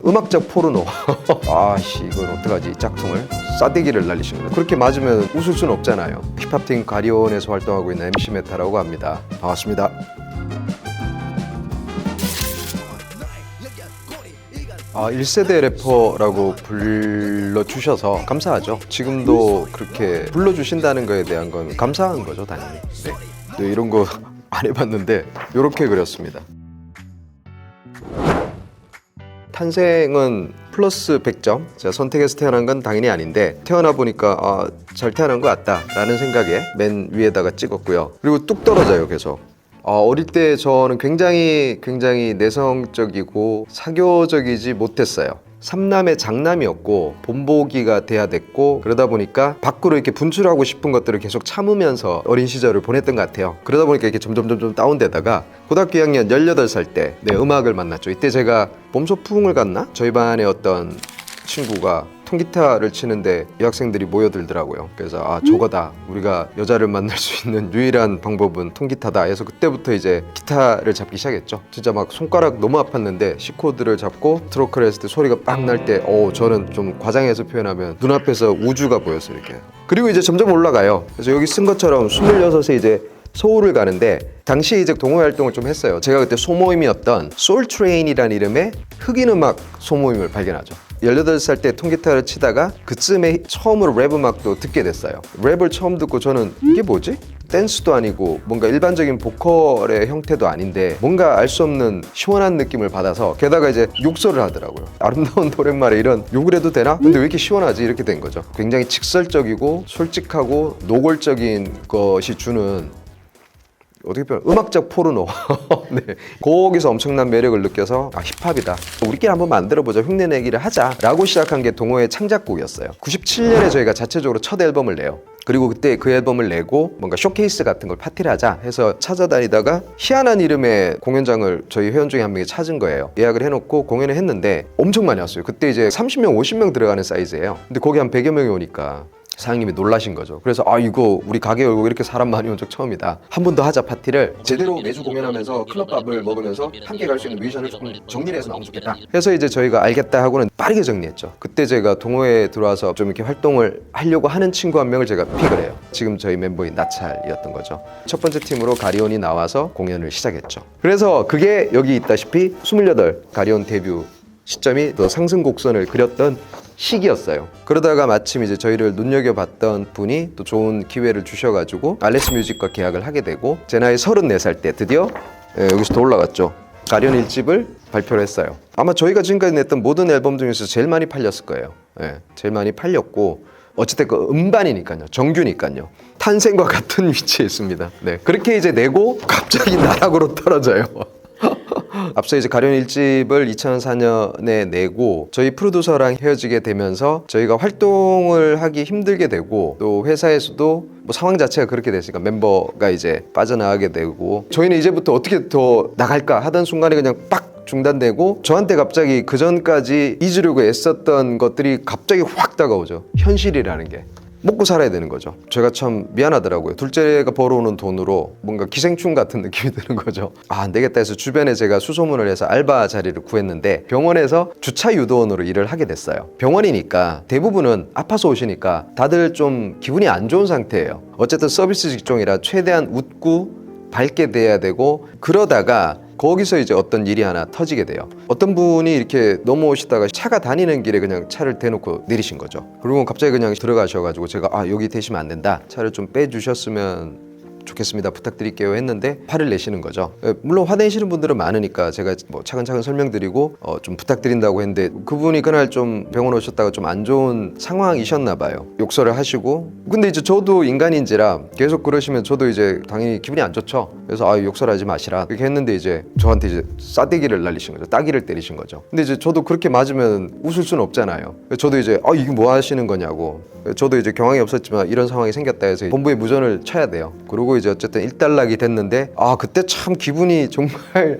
음악적 포르노. 아씨 이걸 어떡하지? 이 짝퉁을 싸대기를 날리신 거예요. 그렇게 맞으면 웃을 수는 없잖아요. 힙합팀 가리온에서 활동하고 있는 MC 메타라고 합니다. 반갑습니다. 1세대 래퍼라고 불러주셔서 감사하죠. 지금도 그렇게 불러주신다는 거에 대한 건 감사한 거죠, 당연히. 네, 이런 거 안 해봤는데 이렇게 그렸습니다. 탄생은 플러스 100점. 제가 선택해서 태어난 건 당연히 아닌데 태어나 보니까 잘 태어난 것 같다 라는 생각에 맨 위에다가 찍었고요. 그리고 뚝 떨어져요, 계속. 어릴 때 저는 굉장히 내성적이고 사교적이지 못했어요. 삼남의 장남이었고 본보기가 돼야 됐고, 그러다 보니까 밖으로 이렇게 분출하고 싶은 것들을 계속 참으면서 어린 시절을 보냈던 것 같아요. 그러다 보니까 이렇게 점점 다운되다가 고등학교 2학년 18살 때 음악을 만났죠. 이때 제가 봄소풍을 갔나? 저희 반에 어떤 친구가 통기타를 치는데 여학생들이 모여들더라고요. 그래서 저거다, 우리가 여자를 만날 수 있는 유일한 방법은 통기타다 해서 그때부터 이제 기타를 잡기 시작했죠. 진짜 막 손가락 너무 아팠는데 C코드를 잡고 스트로크를 했을 때 소리가 빡 날 때 저는 좀 과장해서 표현하면 눈앞에서 우주가 보였어요, 이렇게. 그리고 이제 점점 올라가요. 그래서 여기 쓴 것처럼 26에 이제 서울을 가는데 당시에 이제 동호회 활동을 좀 했어요. 제가 그때 소모임이었던 소울트레인이라는 이름의 흑인 음악 소모임을 발견하죠. 18살 때 통기타를 치다가 그쯤에 처음으로 랩 음악도 듣게 됐어요. 랩을 처음 듣고 저는 이게 뭐지? 댄스도 아니고 뭔가 일반적인 보컬의 형태도 아닌데 뭔가 알 수 없는 시원한 느낌을 받아서, 게다가 이제 욕설을 하더라고요. 아름다운 노랫말에 이런 욕을 해도 되나? 근데 왜 이렇게 시원하지? 이렇게 된 거죠. 굉장히 직설적이고 솔직하고 노골적인 것이 주는, 어떻게 표현? 음악적 포르노. 네. 거기서 엄청난 매력을 느껴서 힙합이다, 우리끼리 한번 만들어보자, 흉내내기를 하자 라고 시작한 게 동호회 창작곡이었어요. 97년에 저희가 자체적으로 첫 앨범을 내요. 그리고 그때 그 앨범을 내고 뭔가 쇼케이스 같은 걸 파티를 하자 해서 찾아다니다가 희한한 이름의 공연장을 저희 회원 중에 한 명이 찾은 거예요. 예약을 해놓고 공연을 했는데 엄청 많이 왔어요. 그때 이제 30명, 50명 들어가는 사이즈예요. 근데 거기 한 100여 명이 오니까 사장님이 놀라신 거죠. 그래서 이거 우리 가게 열고 이렇게 사람 많이 온 적 처음이다, 한 번 더 하자 파티를. 제대로 매주 공연하면서 클럽밥을 먹으면서 함께 갈 수 있는 뮤지션을 조금 정리를 해서 나오면 좋겠다 해서 이제 저희가 알겠다 하고는 빠르게 정리했죠. 그때 제가 동호회에 들어와서 좀 이렇게 활동을 하려고 하는 친구 한 명을 제가 픽을 해요. 지금 저희 멤버인 나찰이었던 거죠. 첫 번째 팀으로 가리온이 나와서 공연을 시작했죠. 그래서 그게 여기 있다시피 28 가리온 데뷔 시점이 또 상승 곡선을 그렸던 시기였어요. 그러다가 마침 이제 저희를 눈여겨봤던 분이 또 좋은 기회를 주셔가지고 알레스 뮤직과 계약을 하게 되고, 제 나이 34살 때 드디어 여기서 더 올라갔죠. 가리온 1집을 발표를 했어요. 아마 저희가 지금까지 냈던 모든 앨범 중에서 제일 많이 팔렸을 거예요. 제일 많이 팔렸고, 어쨌든 그 음반이니까요, 정규니까요, 탄생과 같은 위치에 있습니다. 그렇게 이제 내고 갑자기 나락으로 떨어져요. 앞서 이제 가련 1집을 2004년에 내고 저희 프로듀서랑 헤어지게 되면서 저희가 활동을 하기 힘들게 되고, 또 회사에서도 뭐 상황 자체가 그렇게 됐으니까 멤버가 이제 빠져나가게 되고, 저희는 이제부터 어떻게 더 나갈까 하던 순간에 그냥 빡 중단되고, 저한테 갑자기 그 전까지 잊으려고 애썼던 것들이 갑자기 확 다가오죠. 현실이라는 게. 먹고 살아야 되는 거죠. 제가 참 미안하더라고요. 둘째가 벌어오는 돈으로 뭔가 기생충 같은 느낌이 드는 거죠. 안 되겠다 해서 주변에 제가 수소문을 해서 알바 자리를 구했는데 병원에서 주차 유도원으로 일을 하게 됐어요. 병원이니까 대부분은 아파서 오시니까 다들 좀 기분이 안 좋은 상태예요. 어쨌든 서비스 직종이라 최대한 웃고 밝게 돼야 되고, 그러다가 거기서 이제 어떤 일이 하나 터지게 돼요. 어떤 분이 이렇게 넘어오시다가 차가 다니는 길에 그냥 차를 대놓고 내리신 거죠. 그리고 갑자기 그냥 들어가셔가지고 제가 여기 대시면 안 된다, 차를 좀 빼주셨으면 좋겠습니다, 부탁드릴게요 했는데 화를 내시는 거죠. 물론 화내시는 분들은 많으니까 제가 뭐 차근차근 설명드리고 좀 부탁드린다고 했는데, 그분이 그날 좀 병원 오셨다가 좀 안 좋은 상황이셨나 봐요. 욕설을 하시고. 근데 이제 저도 인간인지라 계속 그러시면 저도 이제 당연히 기분이 안 좋죠. 그래서 욕설하지 마시라 이렇게 했는데 이제 저한테 이제 싸대기를 날리신 거죠. 따기를 때리신 거죠. 근데 이제 저도 그렇게 맞으면 웃을 수는 없잖아요. 저도 이제 이게 뭐 하시는 거냐고, 저도 이제 경황이 없었지만 이런 상황이 생겼다 해서 본부에 무전을 쳐야 돼요. 그리고 이제 어쨌든 일단락이 됐는데 그때 참 기분이 정말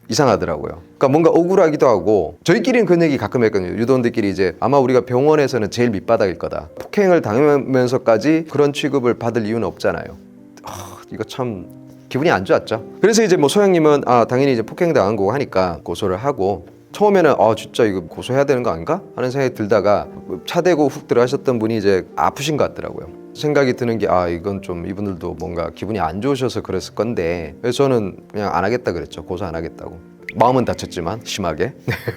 이상하더라고요. 그러니까 뭔가 억울하기도 하고, 저희끼리는 그런 얘기 가끔 했거든요. 유도원들끼리 이제 아마 우리가 병원에서는 제일 밑바닥일 거다, 폭행을 당하면서까지 그런 취급을 받을 이유는 없잖아요. 이거 참 기분이 안 좋았죠. 그래서 이제 뭐 소장님은 당연히 이제 폭행 당한 거고 하니까 고소를 하고, 처음에는 진짜 이거 고소해야 되는 거 아닌가 하는 생각이 들다가 차 대고 훅 들어가셨던 분이 이제 아프신 것 같더라고요. 생각이 드는 게 이건 좀 이분들도 뭔가 기분이 안 좋으셔서 그랬을 건데, 그래서 저는 그냥 안 하겠다 그랬죠. 고소 안 하겠다고. 마음은 다쳤지만 심하게.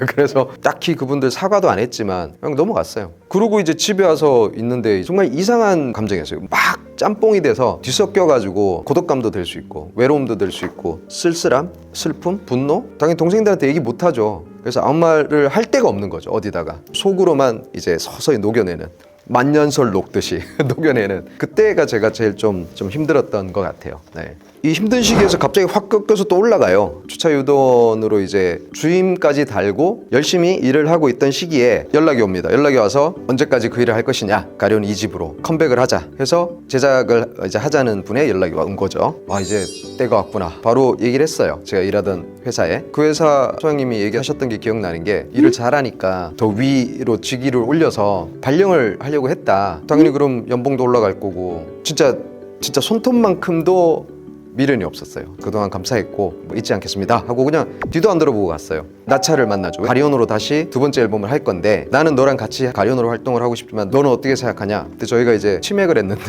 그래서 딱히 그분들 사과도 안 했지만 그냥 넘어갔어요. 그러고 이제 집에 와서 있는데 정말 이상한 감정이었어요. 막 짬뽕이 돼서 뒤섞여가지고 고독감도 될 수 있고 외로움도 될 수 있고 쓸쓸함, 슬픔, 분노. 당연히 동생들한테 얘기 못하죠. 그래서 아무 말을 할 데가 없는 거죠. 어디다가 속으로만 이제 서서히 녹여내는, 만년설 녹듯이 녹여내는, 그때가 제가 제일 좀 힘들었던 것 같아요. 네. 이 힘든 시기에서 갑자기 확 꺾여서 또 올라가요. 주차 유돈으로 이제 주임까지 달고 열심히 일을 하고 있던 시기에 연락이 옵니다. 연락이 와서 언제까지 그 일을 할 것이냐, 가련 2집으로 컴백을 하자 해서 제작을 이제 하자는 분의 연락이 온 거죠. 이제 때가 왔구나. 바로 얘기를 했어요. 제가 일하던 회사에. 그 회사 소장님이 얘기하셨던 게 기억나는 게, 일을 잘하니까 더 위로 직위를 올려서 발령을 하려고 했다. 당연히 그럼 연봉도 올라갈 거고, 진짜 손톱만큼도 미련이 없었어요. 그동안 감사했고 잊지 않겠습니다 하고 그냥 뒤도 안 돌아보고 갔어요. 나차를 만나죠. 가리온으로 다시 두 번째 앨범을 할 건데, 나는 너랑 같이 가리온으로 활동을 하고 싶지만 너는 어떻게 생각하냐. 그때 저희가 이제 치맥을 했는데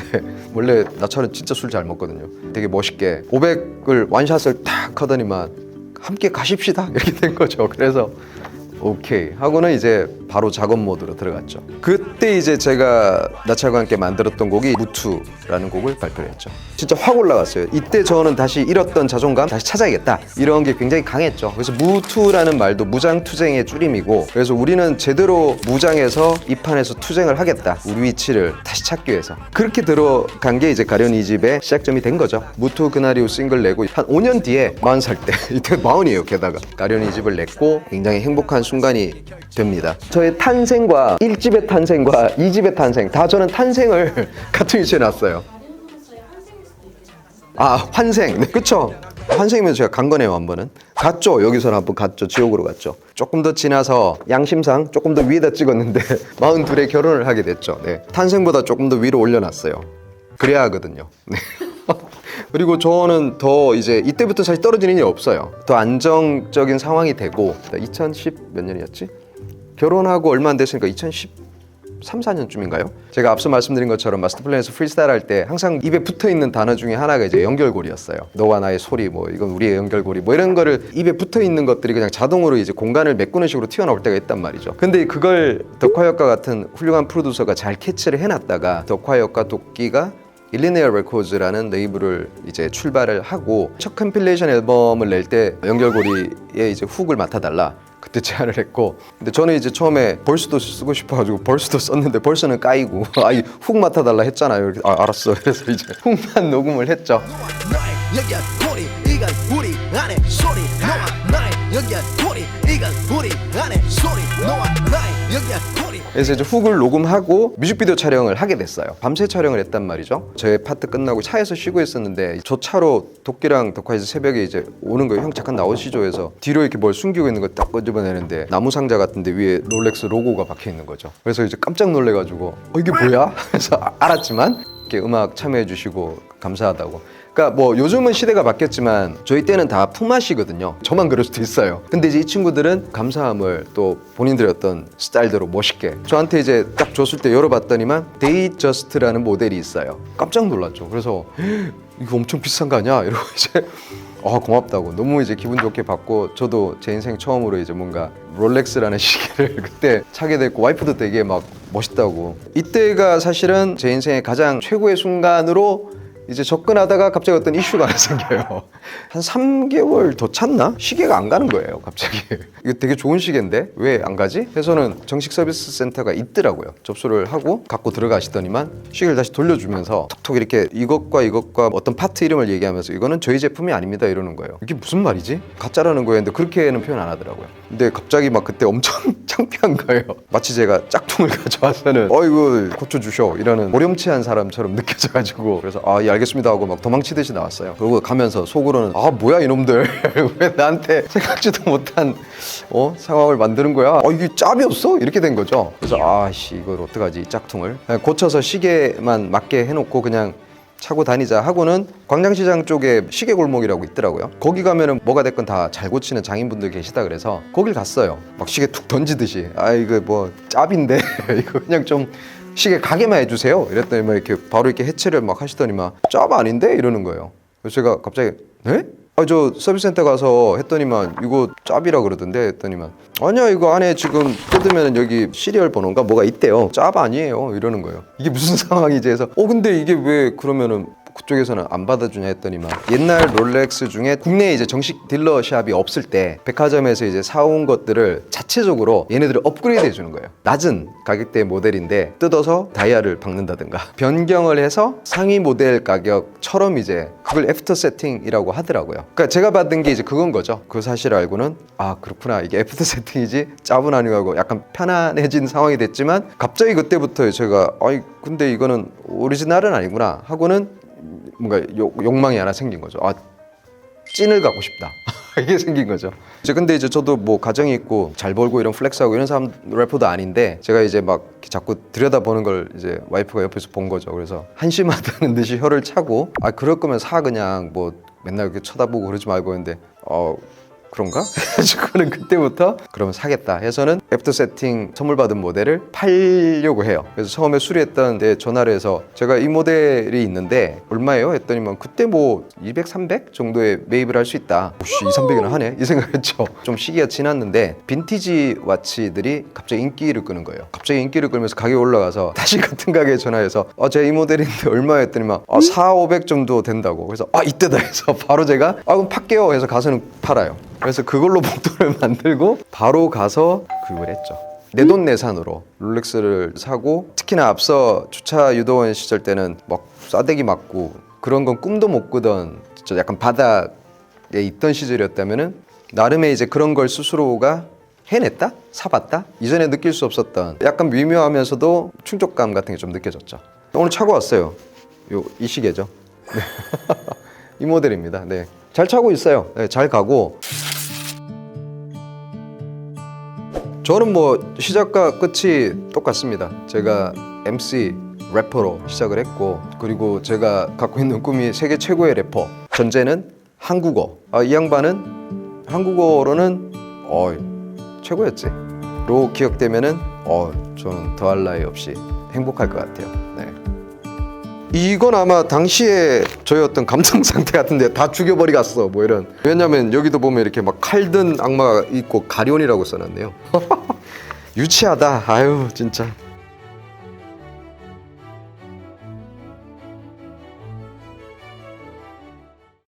원래 나차는 진짜 술 잘 먹거든요. 되게 멋있게 500을 완샷을 탁 하더니만 함께 가십시다 이렇게 된 거죠. 그래서 오케이 하고는 이제 바로 작업 모드로 들어갔죠. 그때 이제 제가 나찰과 함께 만들었던 곡이 무투라는 곡을 발표를 했죠. 진짜 확 올라갔어요. 이때 저는 다시 잃었던 자존감 다시 찾아야겠다, 이런 게 굉장히 강했죠. 그래서 무투라는 말도 무장투쟁의 줄임이고, 그래서 우리는 제대로 무장해서 이 판에서 투쟁을 하겠다, 우리 위치를 다시 찾기 위해서. 그렇게 들어간 게 이제 가련 2집의 시작점이 된 거죠. 무투 그날이후 싱글 내고 한 5년 뒤에 40살 때 이때 40이에요. 게다가 가련 2집을 냈고 굉장히 행복한 순간이 됩니다. 저의 탄생과 1집의 탄생과 2집의 탄생, 다 저는 탄생을 같은 위치에 놨어요. 환생. 네, 그쵸? 환생이면 제가 간 거네요. 한 번은 갔죠. 여기서는 한번 갔죠. 지옥으로 갔죠. 조금 더 지나서 양심상 조금 더 위에다 찍었는데 42에 결혼을 하게 됐죠. 네. 탄생보다 조금 더 위로 올려놨어요. 그래야 하거든요. 네. 그리고 저는 더 이제 이때부터 사실 떨어지는 일이 없어요. 더 안정적인 상황이 되고, 2010 몇 년이었지? 결혼하고 얼마 안 됐으니까 2013, 14년쯤인가요? 제가 앞서 말씀드린 것처럼 마스터플랜에서 프리스타일 할 때 항상 입에 붙어있는 단어 중에 하나가 이제 연결고리였어요. 너와 나의 소리, 이건 우리의 연결고리, 이런 거를 입에 붙어있는 것들이 그냥 자동으로 이제 공간을 메꾸는 식으로 튀어나올 때가 있단 말이죠. 근데 그걸 덕화역과 같은 훌륭한 프로듀서가 잘 캐치를 해놨다가 덕화역과 도끼가 일리네어 레코드라는 레이블을 이제 출발을 하고, 첫 컴필레이션 앨범을 낼 때 연결고리에 이제 훅을 맡아달라 그때 제안을 했고, 근데 저는 이제 처음에 벌스도 쓰고 싶어가지고 벌스도 썼는데 벌스는 까이고 훅 맡아달라 했잖아요. 이렇게 알았어. 그래서 이제 훅만 녹음을 했죠. 그래서 이제 훅을 녹음하고 뮤직비디오 촬영을 하게 됐어요. 밤새 촬영을 했단 말이죠. 저의 파트 끝나고 차에서 쉬고 있었는데, 저 차로 도끼랑 덕화에서 새벽에 이제 오는 거예요. 형 잠깐 나오시죠 해서 뒤로 이렇게 뭘 숨기고 있는 거 딱 꺼집어내는데 나무 상자 같은데 위에 롤렉스 로고가 박혀 있는 거죠. 그래서 이제 깜짝 놀래가지고 이게 뭐야? 그래서 알았지만 이렇게 음악 참여해 주시고 감사하다고. 그러니까 요즘은 시대가 바뀌었지만 저희 때는 다 품앗이거든요. 저만 그럴 수도 있어요. 근데 이제 이 친구들은 감사함을 또 본인들의 어떤 스타일대로 멋있게 저한테 이제 딱 줬을 때 열어봤더니만 데이저스트라는 모델이 있어요. 깜짝 놀랐죠. 그래서 이거 엄청 비싼 거 아니야? 이러고 이제 고맙다고 너무 이제 기분 좋게 받고, 저도 제 인생 처음으로 이제 뭔가 롤렉스라는 시계를 그때 차게 됐고, 와이프도 되게 막 멋있다고. 이때가 사실은 제 인생의 가장 최고의 순간으로 이제 접근하다가 갑자기 어떤 이슈가 하나 생겨요. 한 3개월 더 찼나? 시계가 안 가는 거예요, 갑자기. 이거 되게 좋은 시계인데 왜 안 가지? 해서는 정식 서비스 센터가 있더라고요. 접수를 하고 갖고 들어가시더니만 시계를 다시 돌려주면서 톡톡 이렇게 이것과 어떤 파트 이름을 얘기하면서 이거는 저희 제품이 아닙니다 이러는 거예요. 이게 무슨 말이지? 가짜라는 거예요. 근데 그렇게는 표현 안 하더라고요. 근데 갑자기 막 그때 엄청 창피한 거예요. 마치 제가 짝퉁을 가져와서는 이거 고쳐주셔 이러는 모렴치한 사람처럼 느껴져가지고, 그래서 예 알겠습니다 하고 막 도망치듯이 나왔어요. 그리고 가면서 속으로는 뭐야 이놈들 왜 나한테 생각지도 못한 상황을 만드는 거야. 이게 짭이었어? 이렇게 된 거죠. 그래서 이걸 어떡하지 이 짝퉁을. 그냥 고쳐서 시계만 맞게 해놓고 그냥 차고 다니자 하고는 광장시장 쪽에 시계 골목이라고 있더라고요. 거기 가면은 뭐가 됐건 다 잘 고치는 장인분들 계시다 그래서 거길 갔어요. 막 시계 툭 던지듯이 아 이거 뭐 짭인데 이거 그냥 좀 시계 가게만 해주세요. 이랬더니 막 이렇게 바로 이렇게 해체를 막 하시더니만 짭 아닌데 이러는 거예요. 그래서 제가 갑자기 네? 아 저 서비스센터 가서 했더니만 이거 짭이라 그러던데 했더니만 아니야 이거 안에 지금 뜯으면 여기 시리얼 번호인가 뭐가 있대요. 짭 아니에요 이러는 거예요. 이게 무슨 상황이지 해서 근데 이게 왜 그러면은 그쪽에서는 안 받아주냐 했더니만 옛날 롤렉스 중에 국내에 이제 정식 딜러샵이 없을 때 백화점에서 이제 사온 것들을 자체적으로 얘네들을 업그레이드 해주는 거예요. 낮은 가격대의 모델인데 뜯어서 다이아를 박는다든가 변경을 해서 상위 모델 가격처럼 이제 그걸 애프터 세팅이라고 하더라고요. 그러니까 제가 받은 게 이제 그건 거죠. 그 사실을 알고는 아 그렇구나 이게 애프터 세팅이지 짭은 아니고 하고 약간 편안해진 상황이 됐지만 갑자기 그때부터 제가 아이 근데 이거는 오리지널은 아니구나 하고는 뭔가 욕망이 하나 생긴 거죠. 아 찐을 갖고 싶다. 이게 생긴 거죠. 근데 이제 저도 뭐 가정이 있고 잘 벌고 이런 플렉스하고 이런 사람 래퍼도 아닌데 제가 이제 막 자꾸 들여다보는 걸 이제 와이프가 옆에서 본 거죠. 그래서 한심하다는 듯이 혀를 차고 아 그럴 거면 사 그냥 뭐 맨날 이렇게 쳐다보고 그러지 말고 했는데 그런가? 그래가지고는 그때부터 그러면 사겠다 해서는 애프터 세팅 선물 받은 모델을 팔려고 해요. 그래서 처음에 수리했던 데 전화를 해서 제가 이 모델이 있는데 얼마예요? 했더니만 그때 뭐 200, 300 정도에 매입을 할 수 있다. 오씨 2, 300이나 하네? 이 생각했죠. 좀 시기가 지났는데 빈티지 와치들이 갑자기 인기를 끄는 거예요. 갑자기 인기를 끌면서 가격이 올라가서 다시 같은 가게에 전화해서 제가 이 모델인데 얼마 했더니만 4, 500 정도 된다고. 그래서 이때다 해서 바로 제가 그럼 팔게요 해서 가서는 팔아요. 그래서 그걸로 목돈을 만들고 바로 가서 구입을 했죠. 내돈내산으로 롤렉스를 사고 특히나 앞서 주차 유도원 시절 때는 막 싸대기 맞고 그런 건 꿈도 못 꾸던 진짜 약간 바닥에 있던 시절이었다면은 나름의 이제 그런 걸 스스로가 해냈다? 사봤다? 이전에 느낄 수 없었던 약간 미묘하면서도 충족감 같은 게 좀 느껴졌죠. 오늘 차고 왔어요. 이 시계죠. 네. 이 모델입니다. 네. 잘 차고 있어요. 네, 잘 가고 저는 뭐 시작과 끝이 똑같습니다. 제가 MC 래퍼로 시작을 했고 그리고 제가 갖고 있는 꿈이 세계 최고의 래퍼. 전제는 한국어. 이 양반은 한국어로는 최고였지. 로 기억되면은 저는 더할 나위 없이 행복할 것 같아요. 네. 이건 아마 당시에 저희 어떤 감정 상태 같은데 다 죽여버리 갔어 뭐 이런. 왜냐면 여기도 보면 이렇게 막 칼든 악마가 있고 가리온이라고 써놨네요. 유치하다. 아유 진짜.